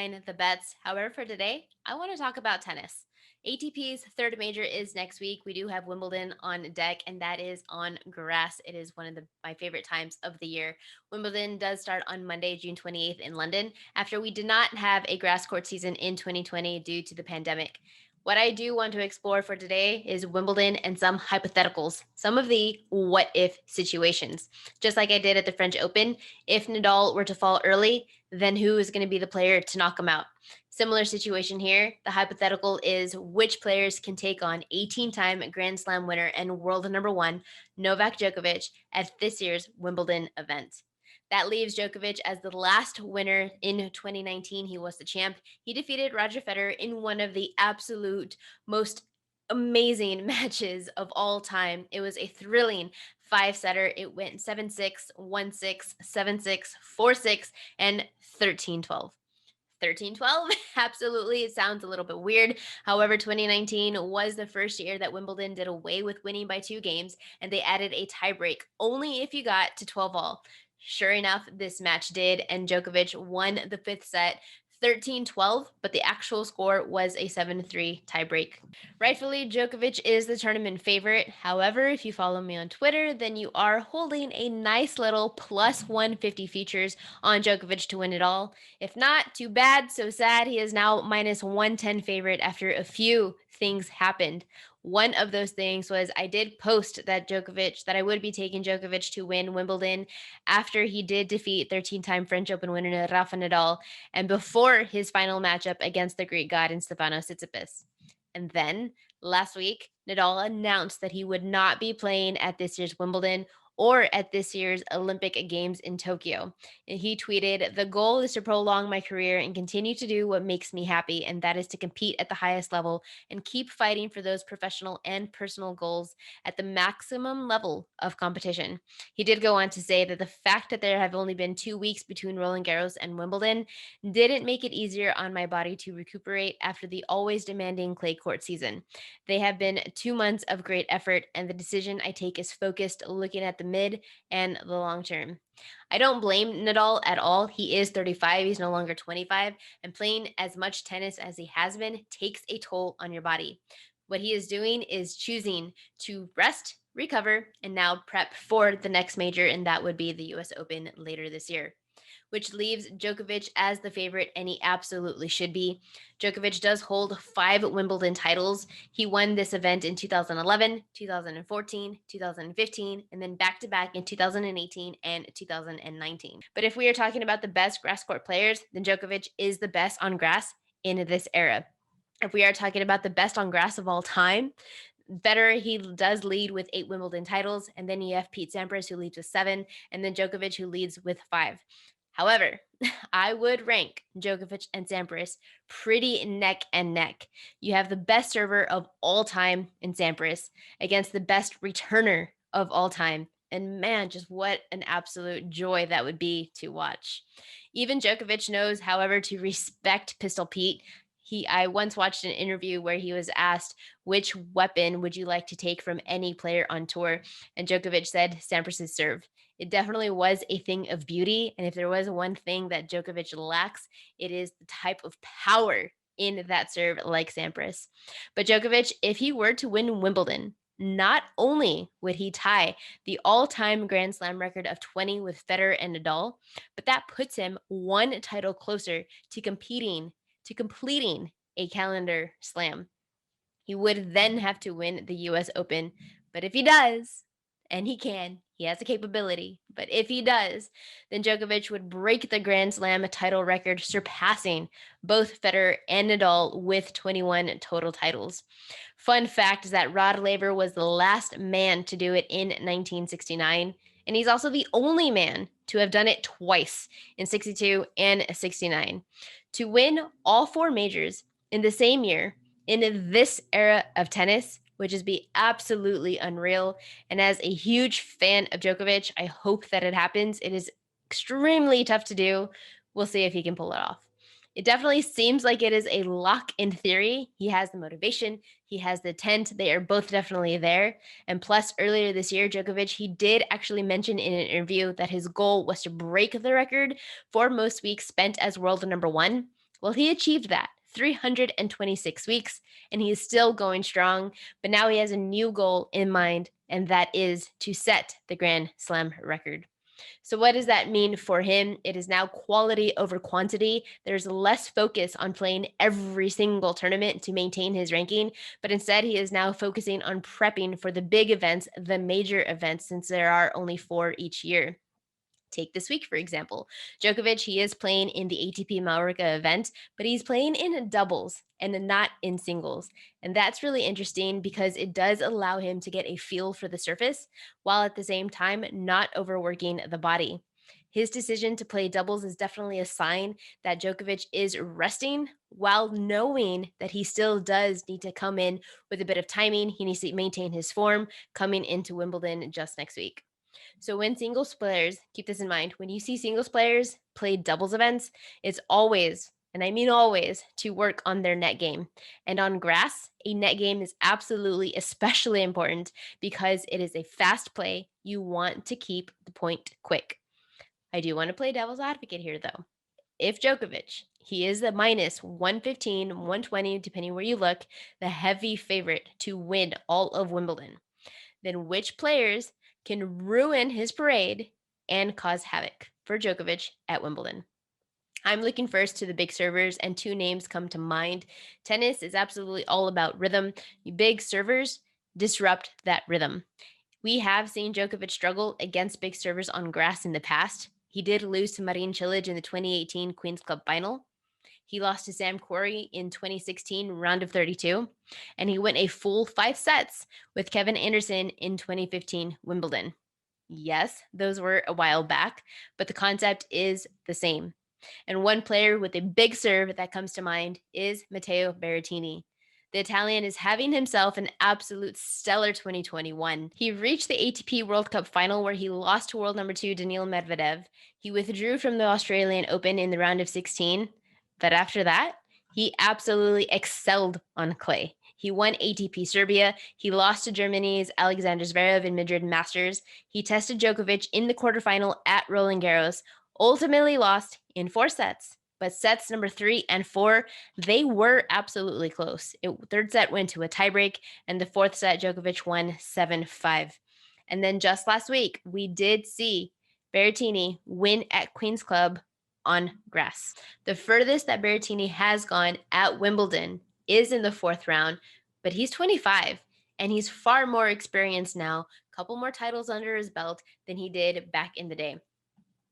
line the bets. However, for today, I want to talk about tennis. ATP's third major is next week. We do have Wimbledon on deck, and that is on grass. It is one of my favorite times of the year. Wimbledon does start on Monday, June 28th in London, after we did not have a grass court season in 2020 due to the pandemic. What I do want to explore for today is Wimbledon and some hypotheticals, some of the what if situations. Just like I did at the French Open, if Nadal were to fall early, then who is going to be the player to knock him out? Similar situation here. The hypothetical is which players can take on 18-time Grand Slam winner and world number one Novak Djokovic at this year's Wimbledon event. That leaves Djokovic as the last winner in 2019. He was the champ. He defeated Roger Federer in one of the absolute most amazing matches of all time. It was a thrilling five-setter. It went 7-6, 1-6, 7-6, 4-6, and 13-12. 13-12. Absolutely. It sounds a little bit weird. However, 2019 was the first year that Wimbledon did away with winning by two games, and they added a tiebreak only if you got to 12 all. Sure enough, this match did, and Djokovic won the fifth set 13-12, but the actual score was a 7-3 tiebreak. Rightfully, Djokovic is the tournament favorite. However, if you follow me on Twitter, then you are holding a nice little plus 150 features on Djokovic to win it all. If not, too bad, so sad. He is now minus 110 favorite after a few things happened. One of those things was I did post that I would be taking Djokovic to win Wimbledon after he did defeat 13-time French Open winner Rafa Nadal and before his final matchup against the Greek god in Stefanos Tsitsipas. And then last week, Nadal announced that he would not be playing at this year's Wimbledon or at this year's Olympic Games in Tokyo. And he tweeted, "The goal is to prolong my career and continue to do what makes me happy, and that is to compete at the highest level and keep fighting for those professional and personal goals at the maximum level of competition." He did go on to say that the fact that there have only been 2 weeks between Roland Garros and Wimbledon didn't make it easier on my body to recuperate after the always demanding clay court season. They have been 2 months of great effort, and the decision I take is focused looking at the mid and the long term. I don't blame Nadal at all. He is 35, he's no longer 25, and playing as much tennis as he has been takes a toll on your body. What he is doing is choosing to rest, recover, and now prep for the next major, and that would be the US Open later this year, which leaves Djokovic as the favorite, and he absolutely should be. Djokovic does hold 5 Wimbledon titles. He won this event in 2011, 2014, 2015, and then back to back in 2018 and 2019. But if we are talking about the best grass court players, then Djokovic is the best on grass in this era. If we are talking about the best on grass of all time, Federer, he does lead with 8 Wimbledon titles, and then you have Pete Sampras, who leads with 7, and then Djokovic, who leads with 5. However, I would rank Djokovic and Sampras pretty neck and neck. You have the best server of all time in Sampras against the best returner of all time. And man, just what an absolute joy that would be to watch. Even Djokovic knows, however, to respect Pistol Pete. I once watched an interview where he was asked, which weapon would you like to take from any player on tour? And Djokovic said Sampras's serve. It definitely was a thing of beauty. And if there was one thing that Djokovic lacks, it is the type of power in that serve like Sampras. But Djokovic, if he were to win Wimbledon, not only would he tie the all-time Grand Slam record of 20 with Federer and Nadal, but that puts him one title closer to completing a calendar slam. He would then have to win the US Open. But if he does, and he has the capability, but if he does, then Djokovic would break the Grand Slam title record, surpassing both Federer and Nadal with 21 total titles. Fun fact is that Rod Laver was the last man to do it in 1969, and he's also the only man to have done it twice in 62 and 69. To win all 4 majors in the same year in this era of tennis, which is be absolutely unreal. And as a huge fan of Djokovic, I hope that it happens. It is extremely tough to do. We'll see if he can pull it off. It definitely seems like it is a lock in theory. He has the motivation, he has the intent. They are both definitely there. And plus, earlier this year, Djokovic, he did actually mention in an interview that his goal was to break the record for most weeks spent as world number one. Well, he achieved that 326 weeks, and he is still going strong. But now he has a new goal in mind, and that is to set the Grand Slam record. So, what does that mean for him? It is now quality over quantity. There's less focus on playing every single tournament to maintain his ranking, but instead, he is now focusing on prepping for the big events, the major events, since there are only four each year. Take this week, for example. Djokovic, he is playing in the ATP Mallorca event, but he's playing in doubles and not in singles. And that's really interesting because it does allow him to get a feel for the surface while at the same time not overworking the body. His decision to play doubles is definitely a sign that Djokovic is resting while knowing that he still does need to come in with a bit of timing. He needs to maintain his form coming into Wimbledon just next week. So when singles players, keep this in mind, when you see singles players play doubles events, it's always, and I mean always, to work on their net game. And on grass, a net game is absolutely especially important because it is a fast play. You want to keep the point quick. I do want to play devil's advocate here though. If Djokovic, he is the minus 115, 120, depending where you look, the heavy favorite to win all of Wimbledon, then which players can ruin his parade and cause havoc for Djokovic at Wimbledon? I'm looking first to the big servers, and two names come to mind. Tennis is absolutely all about rhythm. Big servers disrupt that rhythm. We have seen Djokovic struggle against big servers on grass in the past. He did lose to Marin Cilic in the 2018 Queen's Club final. He lost to Sam Querrey in 2016, round of 32, and he went a full 5 sets with Kevin Anderson in 2015 Wimbledon. Yes, those were a while back, but the concept is the same. And one player with a big serve that comes to mind is Matteo Berrettini. The Italian is having himself an absolute stellar 2021. He reached the ATP World Cup final where he lost to world number 2 Daniil Medvedev. He withdrew from the Australian Open in the round of 16, but after that, he absolutely excelled on clay. He won ATP Serbia. He lost to Germany's Alexander Zverev in Madrid Masters. He tested Djokovic in the quarterfinal at Roland Garros, ultimately lost in 4 sets. But sets number 3 and 4, they were absolutely close. Third set went to a tiebreak, and the fourth set, Djokovic won 7-5. And then just last week, we did see Berrettini win at Queen's Club on grass. The furthest that Berrettini has gone at Wimbledon is in the fourth round, but he's 25 and he's far more experienced now, a couple more titles under his belt than he did back in the day.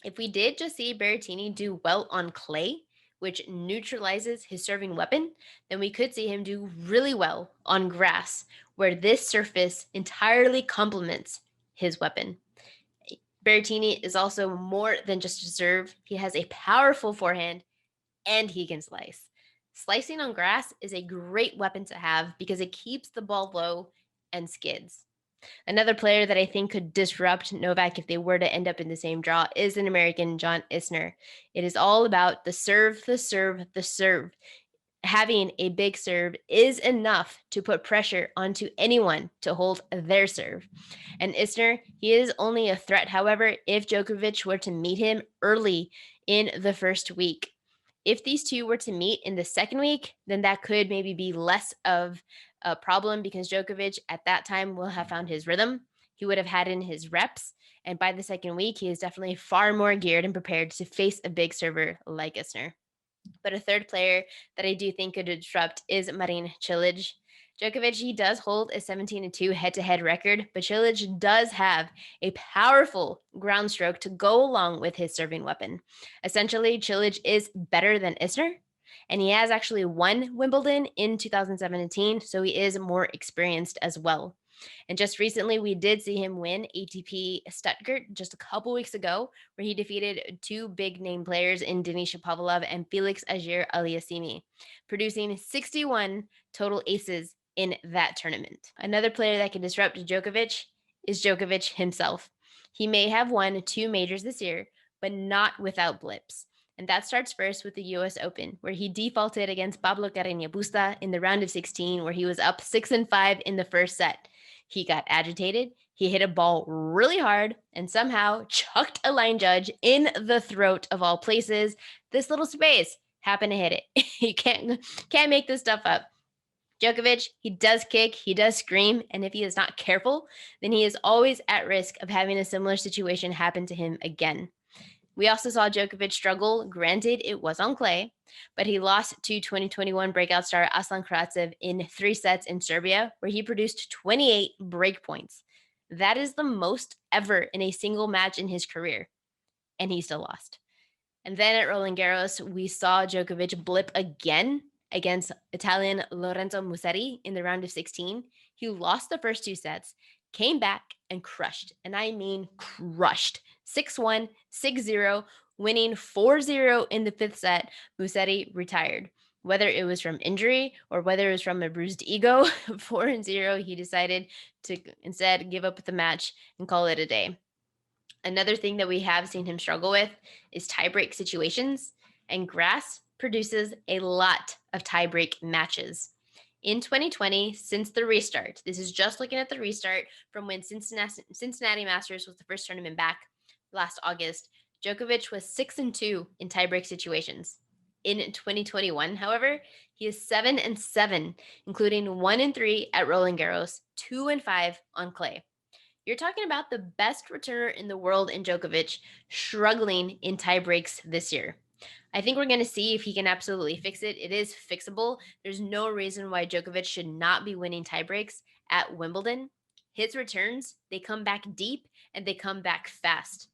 If we did just see Berrettini do well on clay, which neutralizes his serving weapon, then we could see him do really well on grass, where this surface entirely complements his weapon. Berrettini is also more than just a serve. He has a powerful forehand and he can slice. Slicing on grass is a great weapon to have because it keeps the ball low and skids. Another player that I think could disrupt Novak if they were to end up in the same draw is an American, John Isner. It is all about the serve, the serve, the serve. Having a big serve is enough to put pressure onto anyone to hold their serve. And Isner, he is only a threat, however, if Djokovic were to meet him early in the first week. If these two were to meet in the second week, then that could maybe be less of a problem because Djokovic at that time will have found his rhythm. He would have had in his reps. And by the second week, he is definitely far more geared and prepared to face a big server like Isner. But a third player that I do think could disrupt is Marin Cilic. Djokovic, he does hold a 17-2 head-to-head record, but Cilic does have a powerful ground stroke to go along with his serving weapon. Essentially, Cilic is better than Isner, and he has actually won Wimbledon in 2017, so he is more experienced as well. And just recently, we did see him win ATP Stuttgart just a couple weeks ago, where he defeated two big name players in Denis Shapovalov and Felix Auger-Aliassime, producing 61 total aces in that tournament. Another player that can disrupt Djokovic is Djokovic himself. He may have won 2 majors this year, but not without blips. And that starts first with the US Open, where he defaulted against Pablo Carreño Busta in the round of 16, where he was up 6-5 in the first set. He got agitated, he hit a ball really hard, and somehow chucked a line judge in the throat of all places. This little space happen to hit it. You can't make this stuff up. Djokovic, he does kick, he does scream, and if he is not careful, then he is always at risk of having a similar situation happen to him again. We also saw Djokovic struggle. Granted, it was on clay, but he lost to 2021 breakout star Aslan Karatsev in 3 sets in Serbia, where he produced 28 break points. That is the most ever in a single match in his career, and he still lost. And then at Roland Garros, we saw Djokovic blip again against Italian Lorenzo Musetti in the round of 16. He lost the first 2 sets, came back and crushed. And I mean crushed. 6-1, 6-0, winning 4-0 in the 5th set. Musetti retired. Whether it was from injury or whether it was from a bruised ego, 4-0, he decided to instead give up the match and call it a day. Another thing that we have seen him struggle with is tiebreak situations, and grass produces a lot of tiebreak matches. In 2020, since the restart, this is just looking at the restart from when Cincinnati Masters was the first tournament back last August, Djokovic was 6-2 in tiebreak situations. In 2021, however, he is 7-7, including 1-3 at Roland Garros, 2-5 on clay. You're talking about the best returner in the world in Djokovic struggling in tiebreaks this year. I think we're going to see if he can absolutely fix it. It is fixable. There's no reason why Djokovic should not be winning tiebreaks at Wimbledon. His returns, they come back deep and they come back fast.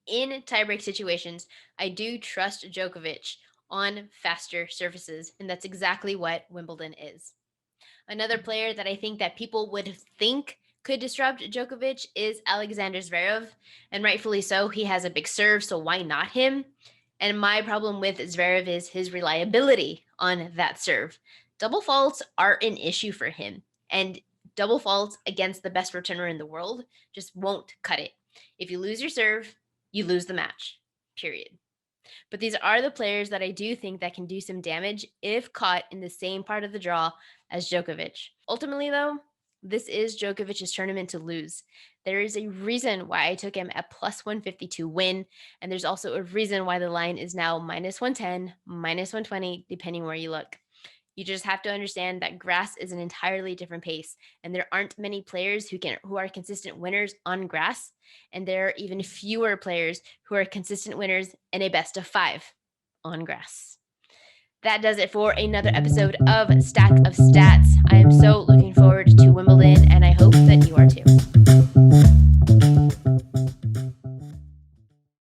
In tiebreak situations, I do trust Djokovic on faster surfaces, and that's exactly what Wimbledon is. Another player that I think that people would think could disrupt Djokovic is Alexander Zverev, and rightfully so. He has a big serve, so why not him? And my problem with Zverev is his reliability on that serve. Double faults are an issue for him, and double faults against the best returner in the world just won't cut it. If you lose your serve, you lose the match, period. But these are the players that I do think that can do some damage if caught in the same part of the draw as Djokovic. Ultimately, though, this is Djokovic's tournament to lose. There is a reason why I took him at plus 150 to win, and there's also a reason why the line is now minus 110, minus 120, depending where you look. You just have to understand that grass is an entirely different pace, and there aren't many players who are consistent winners on grass, and there are even fewer players who are consistent winners in a best of 5 on grass. That does it for another episode of Stack of Stats. I am so looking